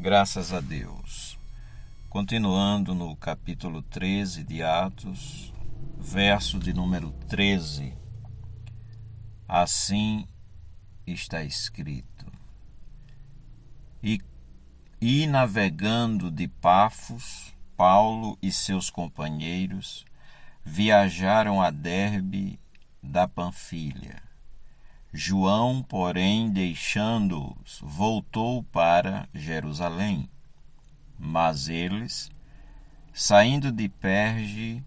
Graças a Deus. Continuando no capítulo 13 de Atos, verso de número 13. Assim está escrito: E navegando de Pafos, Paulo e seus companheiros viajaram a Derbe da Panfilha. João, porém, deixando-os, voltou para Jerusalém. Mas eles, saindo de Perge,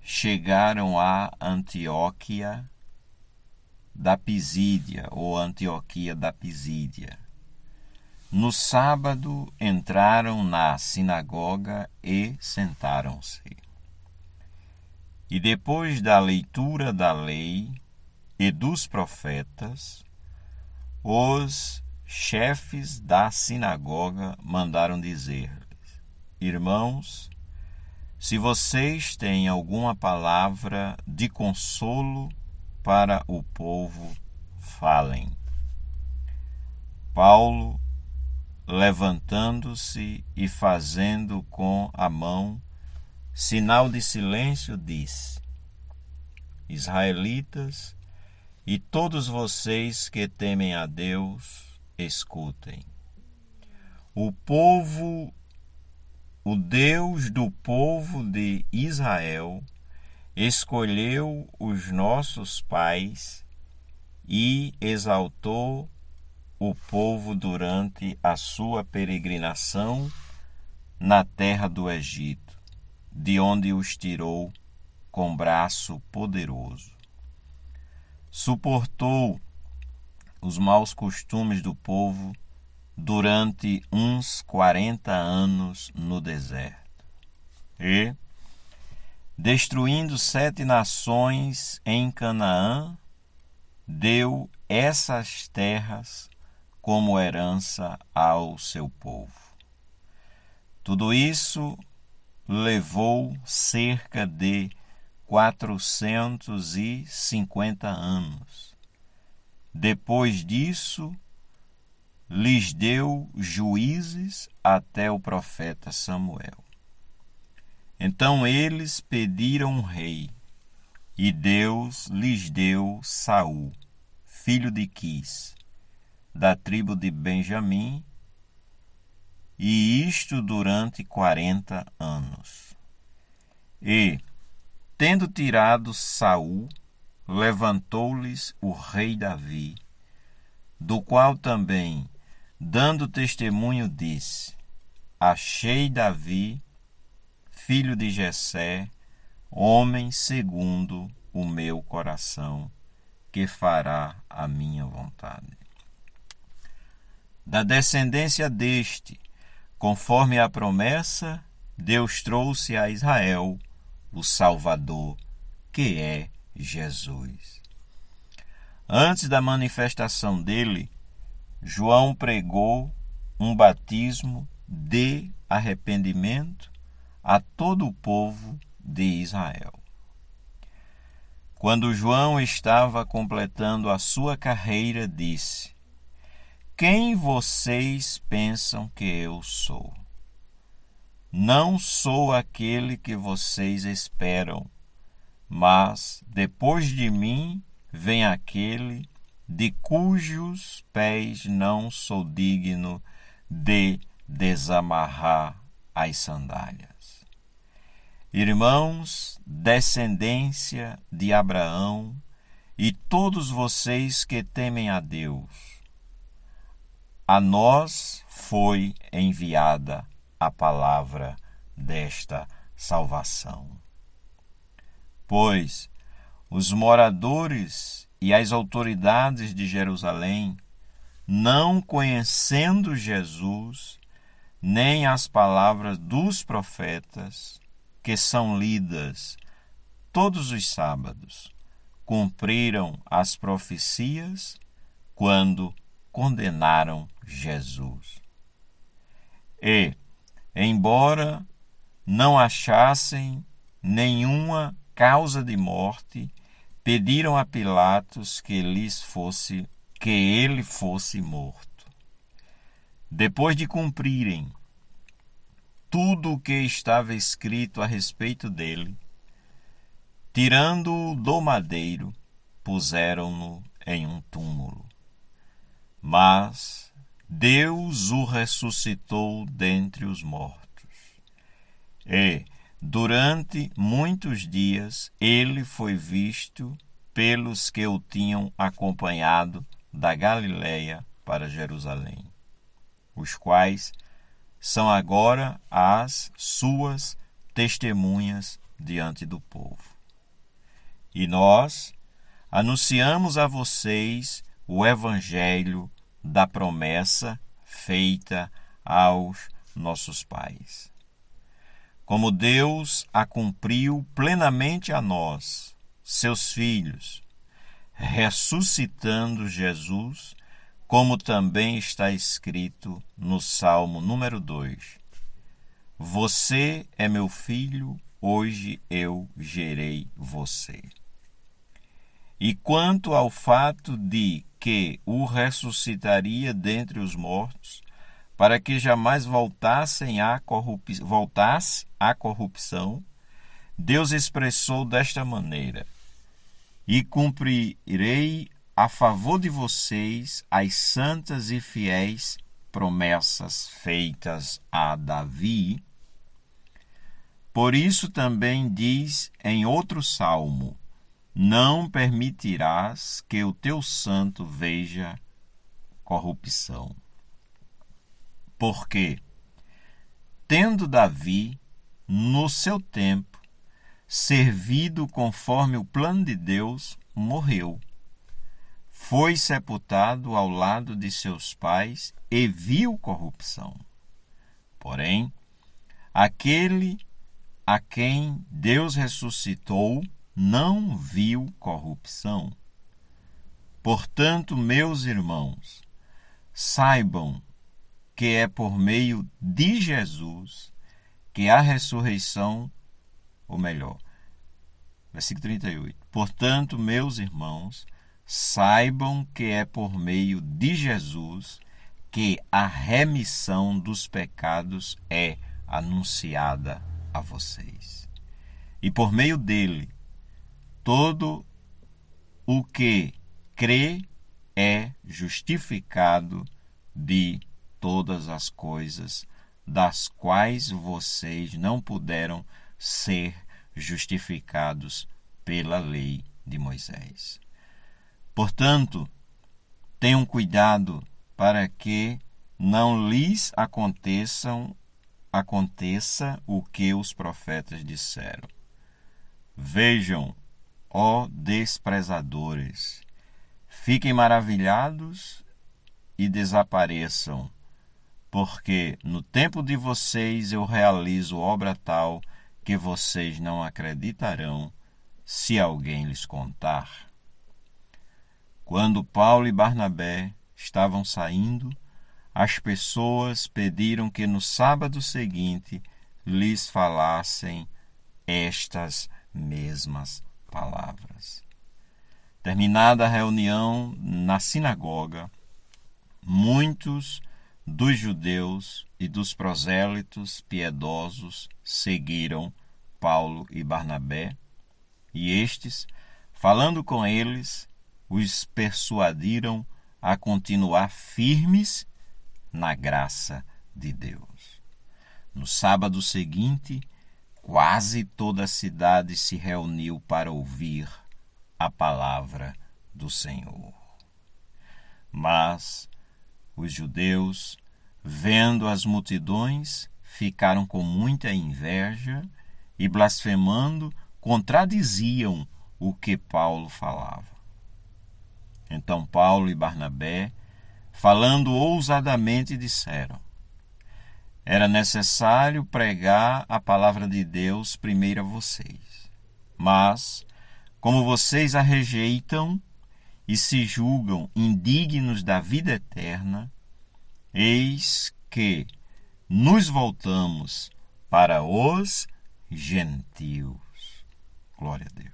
chegaram a Antioquia da Pisídia, ou Antioquia da Pisídia. No sábado entraram na sinagoga e sentaram-se. E depois da leitura da lei e dos profetas, os chefes da sinagoga mandaram dizer-lhes: Irmãos, se vocês têm alguma palavra de consolo para o povo, falem. Paulo, levantando-se e fazendo com a mão sinal de silêncio, disse: Israelitas, e todos vocês que temem a Deus, escutem. O Deus do povo de Israel, escolheu os nossos pais e exaltou o povo durante a sua peregrinação na terra do Egito, de onde os tirou com braço poderoso. Suportou os maus costumes do povo durante uns 40 anos no deserto. E, destruindo 7 nações em Canaã, deu essas terras como herança ao seu povo. Tudo isso levou cerca de 450 anos. Depois disso, lhes deu juízes até o profeta Samuel. Então eles pediram um rei, e Deus lhes deu Saul, filho de Quis, da tribo de Benjamim, e isto durante 40 anos. E, tendo tirado Saul, levantou-lhes o rei Davi, do qual também, dando testemunho, disse: Achei Davi, filho de Jessé, homem segundo o meu coração, que fará a minha vontade. Da descendência deste, conforme a promessa, Deus trouxe a Israel o Salvador, que é Jesus. Antes da manifestação dele, João pregou um batismo de arrependimento a todo o povo de Israel. Quando João estava completando a sua carreira, disse: Quem vocês pensam que eu sou? Não sou aquele que vocês esperam, mas depois de mim vem aquele de cujos pés não sou digno de desamarrar as sandálias. Irmãos, descendência de Abraão, e todos vocês que temem a Deus, a nós foi enviada a palavra desta salvação. Pois os moradores e as autoridades de Jerusalém, não conhecendo Jesus, nem as palavras dos profetas, que são lidas todos os sábados, cumpriram as profecias quando condenaram Jesus. E, embora não achassem nenhuma causa de morte, pediram a Pilatos que ele fosse morto. depois de cumprirem tudo o que estava escrito a respeito dele, tirando-o do madeiro, puseram-no em um túmulo. Mas Deus o ressuscitou dentre os mortos. E, durante muitos dias, ele foi visto pelos que o tinham acompanhado da Galiléia para Jerusalém, os quais são agora as suas testemunhas diante do povo. E nós anunciamos a vocês o evangelho da promessa feita aos nossos pais. Como Deus a cumpriu plenamente a nós, seus filhos, ressuscitando Jesus, como também está escrito no Salmo número 2. Você é meu filho, hoje eu gerei você. E quanto ao fato de que o ressuscitaria dentre os mortos, para que jamais voltasse à corrupção, Deus expressou desta maneira: e cumprirei a favor de vocês as santas e fiéis promessas feitas a Davi. Por isso também diz em outro salmo: não permitirás que o teu santo veja corrupção. Porque, tendo Davi, no seu tempo, servido conforme o plano de Deus, morreu. Foi sepultado ao lado de seus pais e viu corrupção. Porém, aquele a quem Deus ressuscitou não viu corrupção. Portanto, meus irmãos, saibam que é por meio de Jesus que a ressurreição, ou melhor, versículo 38. Portanto, meus irmãos, saibam que é por meio de Jesus que a remissão dos pecados é anunciada a vocês. E por meio dele, todo o que crê é justificado de todas as coisas das quais vocês não puderam ser justificados pela lei de Moisés. Portanto, tenham cuidado para que não lhes aconteça o que os profetas disseram. Vejam, ó desprezadores, fiquem maravilhados e desapareçam, porque no tempo de vocês eu realizo obra tal que vocês não acreditarão se alguém lhes contar. Quando Paulo e Barnabé estavam saindo, as pessoas pediram que no sábado seguinte lhes falassem estas mesmas palavras. Terminada a reunião na sinagoga, muitos dos judeus e dos prosélitos piedosos seguiram Paulo e Barnabé, e estes, falando com eles, os persuadiram a continuar firmes na graça de Deus. No sábado seguinte, quase toda a cidade se reuniu para ouvir a palavra do Senhor. Mas os judeus, vendo as multidões, ficaram com muita inveja e, blasfemando, contradiziam o que Paulo falava. Então Paulo e Barnabé, falando ousadamente, disseram: era necessário pregar a palavra de Deus primeiro a vocês. Mas, como vocês a rejeitam e se julgam indignos da vida eterna, eis que nos voltamos para os gentios. Glória a Deus.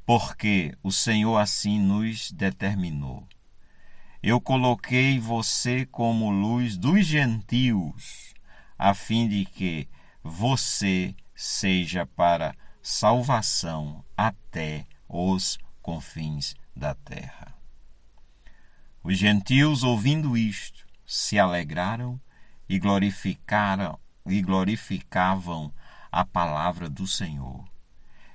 Porque o Senhor assim nos determinou. Eu coloquei você como luz dos gentios, a fim de que você seja para salvação até os confins da terra. Os gentios, ouvindo isto, se alegraram e glorificavam a palavra do Senhor.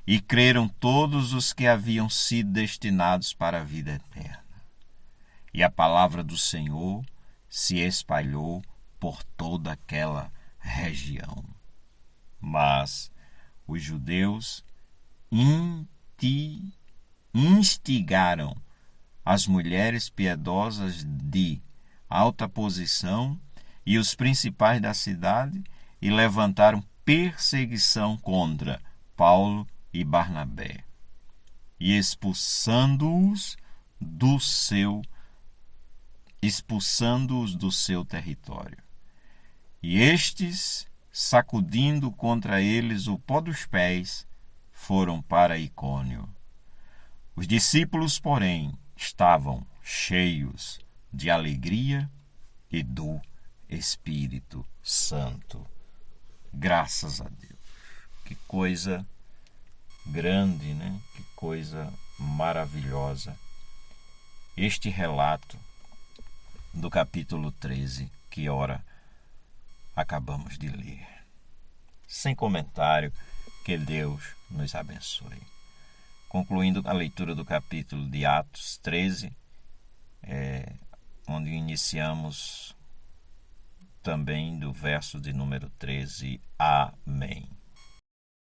E creram todos os que haviam sido destinados para a vida eterna. E a palavra do Senhor se espalhou por toda aquela região. Mas os judeus instigaram as mulheres piedosas de alta posição e os principais da cidade e levantaram perseguição contra Paulo e Barnabé, e expulsando-os do seu território. E estes, sacudindo contra eles o pó dos pés, foram para Icônio. Os discípulos, porém, estavam cheios de alegria e do Espírito Santo. Graças a Deus. Que coisa grande, né? Que coisa maravilhosa. Este relato do capítulo 13, que ora acabamos de ler. Sem comentário, que Deus nos abençoe. Concluindo a leitura do capítulo de Atos 13, onde iniciamos também do verso de número 13. Amém.